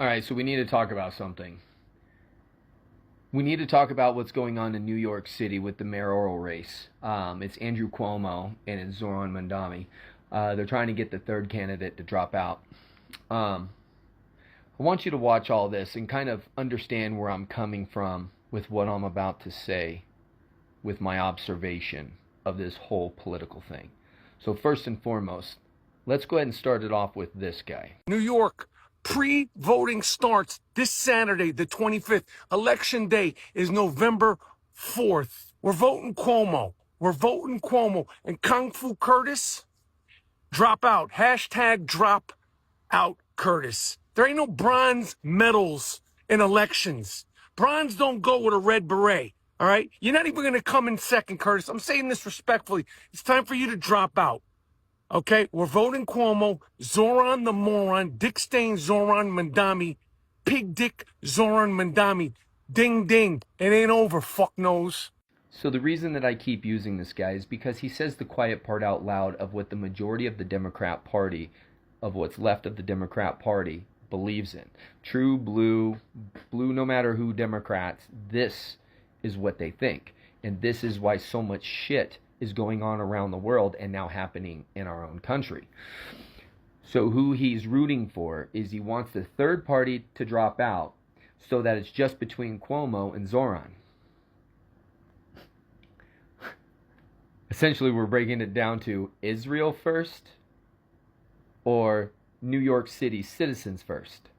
All right, so we need to talk about something. We need to talk about what's going on in New York City with the mayoral race. It's Andrew Cuomo and it's Zoran Mandami. They're trying to get the third candidate to drop out. I want you to watch all this and kind of understand where I'm coming from with what I'm about to say with my observation of this whole political thing. So first and foremost, let's go ahead and start it off with this guy. New York, pre-voting starts this Saturday, the 25th. Election day is November 4th. We're voting Cuomo. We're voting Cuomo. And Kung Fu Curtis, drop out. Hashtag drop out Curtis. There ain't no bronze medals in elections. Bronze don't go with a red beret. All right? You're not even going to come in second, Curtis. I'm saying this respectfully. It's time for you to drop out. Okay? We're voting Cuomo, Zoran the moron, Dick Stain Zoran Mandami, Pig Dick Zoran Mandami. Ding, ding. It ain't over, fuck nose. So the reason that I keep using this guy is because he says the quiet part out loud of what the majority of the Democrat Party, of what's left of the Democrat Party, believes in. True blue no matter who Democrats, this is what they think. And this is why so much shit is going on around the world and now happening in our own country. So who he's rooting for is he wants the third party to drop out so that it's just between Cuomo and Zoran. Essentially, we're breaking it down to Isreal First or New York City citizens first.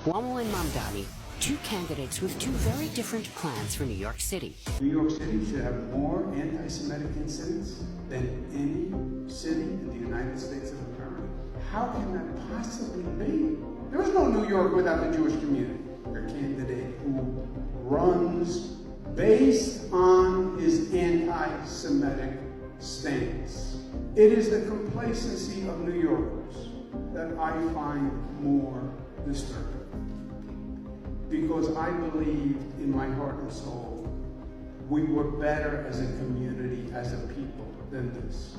Cuomo and Mamdani, two candidates with two very different plans for New York City. New York City should have more anti-Semitic incidents than any city in the United States of America. How can that possibly be? There is no New York without the Jewish community. A candidate who runs based on his anti-Semitic stance. It is the complacency of New Yorkers that I find more disturbing. Because I believe in my heart and soul, we were better as a community, as a people, than this.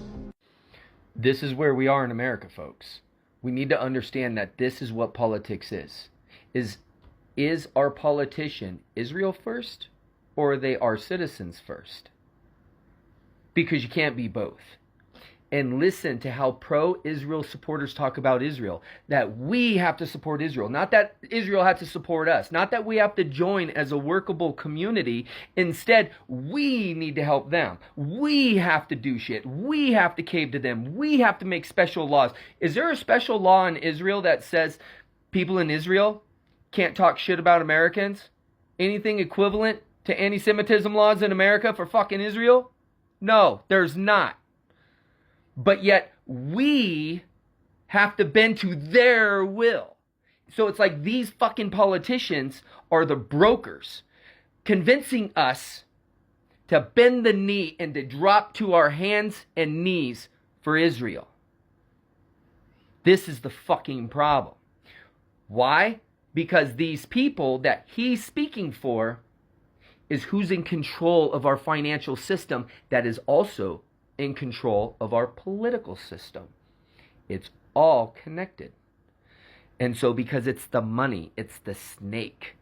This is where we are in America, folks. We need to understand that this is what politics is. Is our politician Israel first, or are they our citizens first? Because you can't be both. And listen to how pro-Israel supporters talk about Israel. That we have to support Israel. Not that Israel has to support us. Not that we have to join as a workable community. Instead, we need to help them. We have to do shit. We have to cave to them. We have to make special laws. Is there a special law in Israel that says people in Israel can't talk shit about Americans? Anything equivalent to anti-Semitism laws in America for fucking Israel? No, there's not. But yet we have to bend to their will. So it's like these fucking politicians are the brokers, convincing us to bend the knee and to drop to our hands and knees for Israel. This is the fucking problem. Why? Because these people that he's speaking for is who's in control of our financial system that is also in control of our political system. It's all connected. And so because it's the money, it's the snake.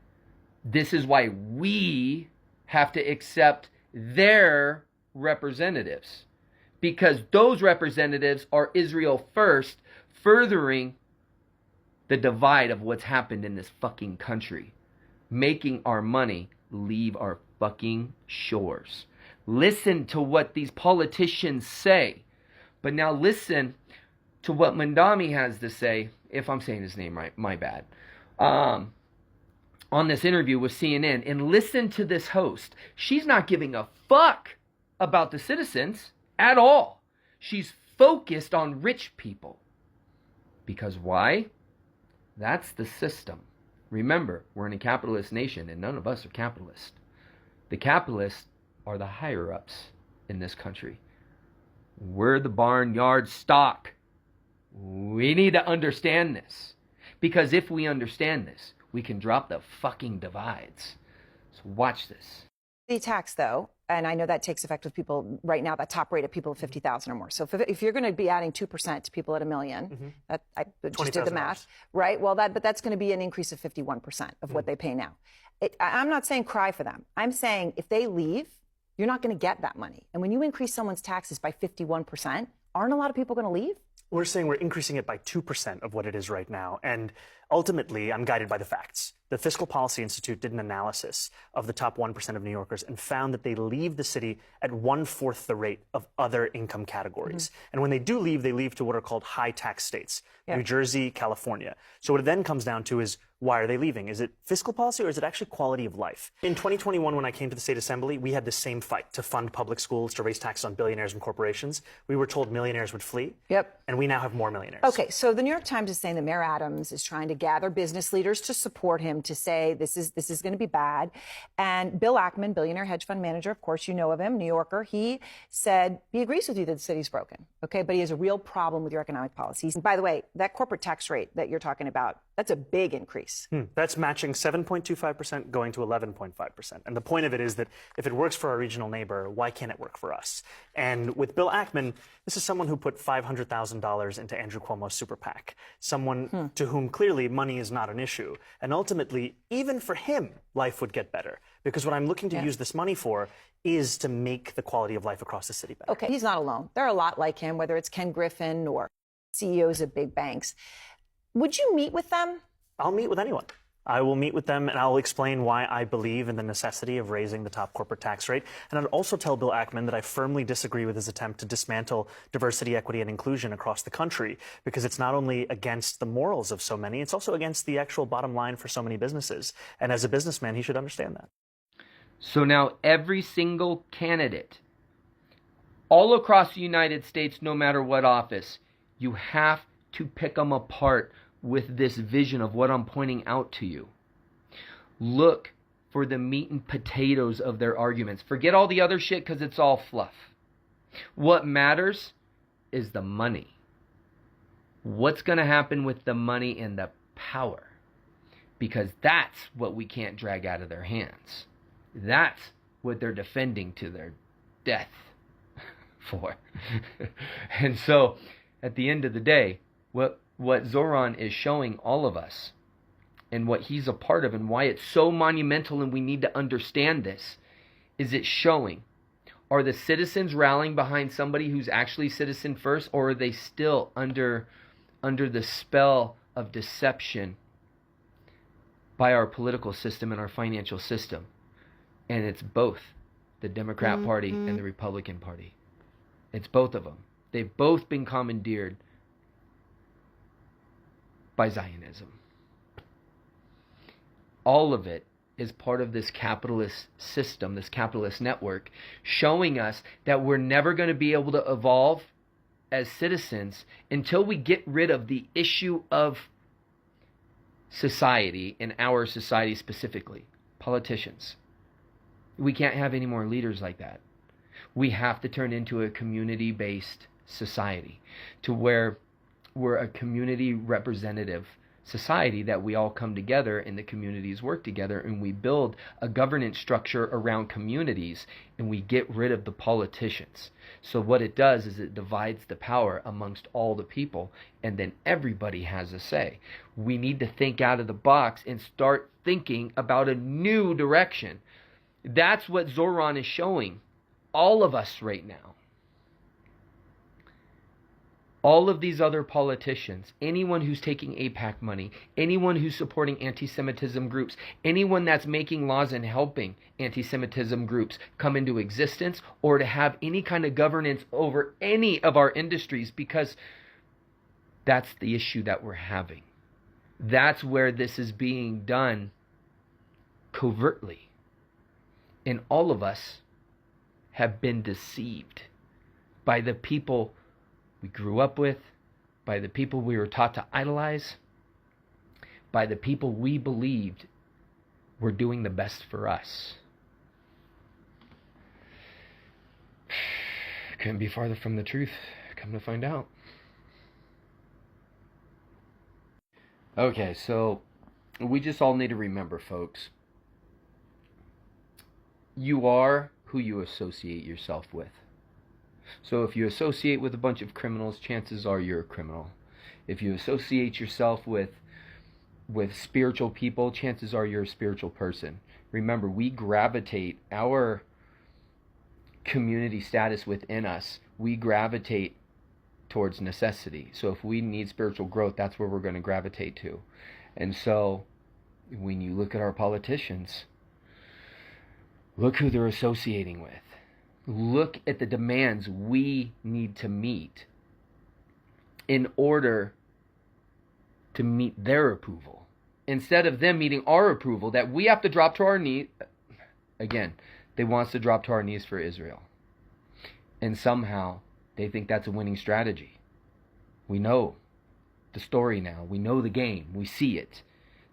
This is why we have to accept their representatives. Because those representatives are Israel first, furthering the divide of what's happened in this fucking country. Making our money leave our fucking shores. Listen to what these politicians say. But now listen to what Mandami has to say, if I'm saying his name right, my bad, on this interview with CNN. And listen to this host. She's not giving a fuck about the citizens at all. She's focused on rich people. Because why? That's the system. Remember, we're in a capitalist nation and none of us are capitalists. The capitalists are the higher-ups in this country. We're the barnyard stock. We need to understand this. Because if we understand this, we can drop the fucking divides. So watch this. tax, though, and I know that takes effect with people right now, that top rate of people of 50,000 or more. So if you're going to be adding 2% to people at $1 million, that, I just did the math, right? Well, but that's going to be an increase of 51% of what they pay now. I'm not saying cry for them. I'm saying if they leave, you're not going to get that money. And when you increase someone's taxes by 51%, aren't a lot of people going to leave? We're saying we're increasing it by 2% of what it is right now. And ultimately, I'm guided by the facts. The Fiscal Policy Institute did an analysis of the top 1% of New Yorkers and found that they leave the city at 1/4 the rate of other income categories. And when they leave to what are called high tax states, New Jersey, California. So what it then comes down to is, why are they leaving? Is it fiscal policy or is it actually quality of life? In 2021, when I came to the state assembly, we had the same fight to fund public schools, to raise taxes on billionaires and corporations. We were told millionaires would flee. And we now have more millionaires. Okay, so the New York Times is saying that Mayor Adams is trying to gather business leaders to support him, to say this is going to be bad. And Bill Ackman, billionaire hedge fund manager, of course you know of him, New Yorker, he said he agrees with you that the city's broken, okay, but he has a real problem with your economic policies. And by the way, that corporate tax rate that you're talking about, that's a big increase. That's matching 7.25% going to 11.5%. And the point of it is that if it works for our regional neighbor, why can't it work for us? And with Bill Ackman, this is someone who put $500,000 into Andrew Cuomo's super PAC, someone to whom clearly money is not an issue. And ultimately, even for him, life would get better. Because what I'm looking to use this money for is to make the quality of life across the city better. Okay, he's not alone. There are a lot like him, whether it's Ken Griffin or CEOs of big banks. Would you meet with them? I'll meet with anyone. I will meet with them and I'll explain why I believe in the necessity of raising the top corporate tax rate. And I'd also tell Bill Ackman that I firmly disagree with his attempt to dismantle diversity, equity, and inclusion across the country, because it's not only against the morals of so many, it's also against the actual bottom line for so many businesses. And as a businessman, he should understand that. So now every single candidate all across the United States, no matter what office, you have to pick them apart with this vision of what I'm pointing out to you. Look for the meat and potatoes of their arguments. Forget all the other shit because it's all fluff. What matters is the money. What's going to happen with the money and the power? Because that's what we can't drag out of their hands. That's what they're defending to their death for. And so, at the end of the day, what Zoran is showing all of us, and what he's a part of, and why it's so monumental and we need to understand this, is it's showing, are the citizens rallying behind somebody who's actually citizen first, or are they still under the spell of deception by our political system and our financial system? And it's both the Democrat Party and the Republican Party. It's both of them. They've both been commandeered by Zionism. All of it is part of this capitalist system, this capitalist network, showing us that we're never going to be able to evolve as citizens until we get rid of the issue of society, in our society specifically, politicians. We can't have any more leaders like that. We have to turn into a community-based society, to where we're a community representative society, that we all come together and the communities work together and we build a governance structure around communities and we get rid of the politicians. So what it does is it divides the power amongst all the people, and then everybody has a say. We need to think out of the box and start thinking about a new direction. That's what Zoran is showing all of us right now. All of these other politicians, anyone who's taking AIPAC money, anyone who's supporting anti-Semitism groups, anyone that's making laws and helping anti-Semitism groups come into existence, or to have any kind of governance over any of our industries, because that's the issue that we're having. That's where this is being done covertly. And all of us have been deceived by the people we grew up with, by the people we were taught to idolize, by the people we believed were doing the best for us. Couldn't be farther from the truth, come to find out. Okay, so we just all need to remember, folks, You are who you associate yourself with. So if you associate with a bunch of criminals, chances are you're a criminal. If you associate yourself with spiritual people, chances are you're a spiritual person. Remember, we gravitate, our community status within us, we gravitate towards necessity. So if we need spiritual growth, that's where we're going to gravitate to. And so when you look at our politicians, look who they're associating with. Look at the demands we need to meet in order to meet their approval. Instead of them meeting our approval, that we have to drop to our knees. Again, they want us to drop to our knees for Israel. And somehow they think that's a winning strategy. We know the story now. We know the game. We see it.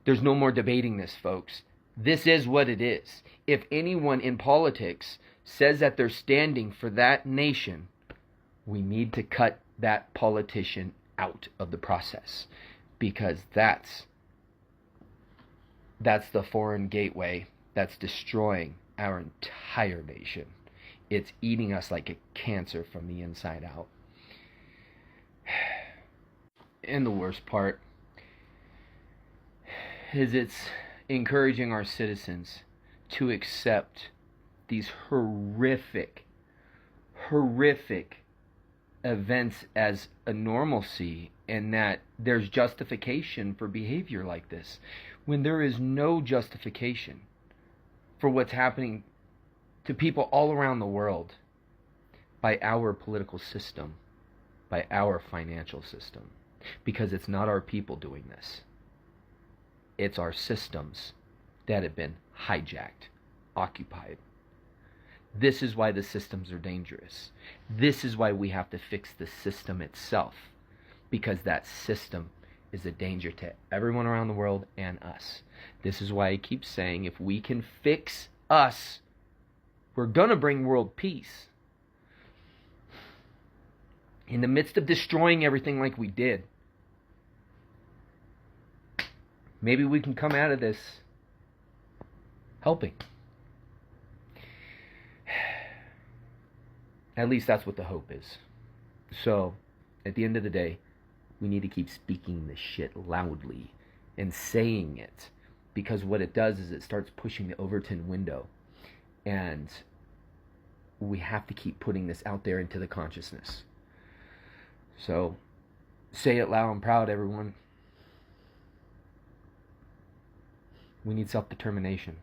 There's no more debating this, folks. This is what it is. If anyone in politics says that they're standing for that nation, we need to cut that politician out of the process, because that's the foreign gateway that's destroying our entire nation. It's eating us like a cancer from the inside out. And the worst part is it's encouraging our citizens to accept these horrific events as a normalcy, and that there's justification for behavior like this, when there is no justification for what's happening to people all around the world by our political system, by our financial system, because it's not our people doing this. It's our systems that have been hijacked, occupied. This is why the systems are dangerous. This is why we have to fix the system itself, because that system is a danger to everyone around the world and us. This is why I keep saying, if we can fix us, we're going to bring world peace. In the midst of destroying everything like we did, maybe we can come out of this helping. At least that's what the hope is. So, at the end of the day, we need to keep speaking this shit loudly and saying it, because what it does is it starts pushing the Overton window, and we have to keep putting this out there into the consciousness. So, say it loud and proud, everyone. We need self-determination.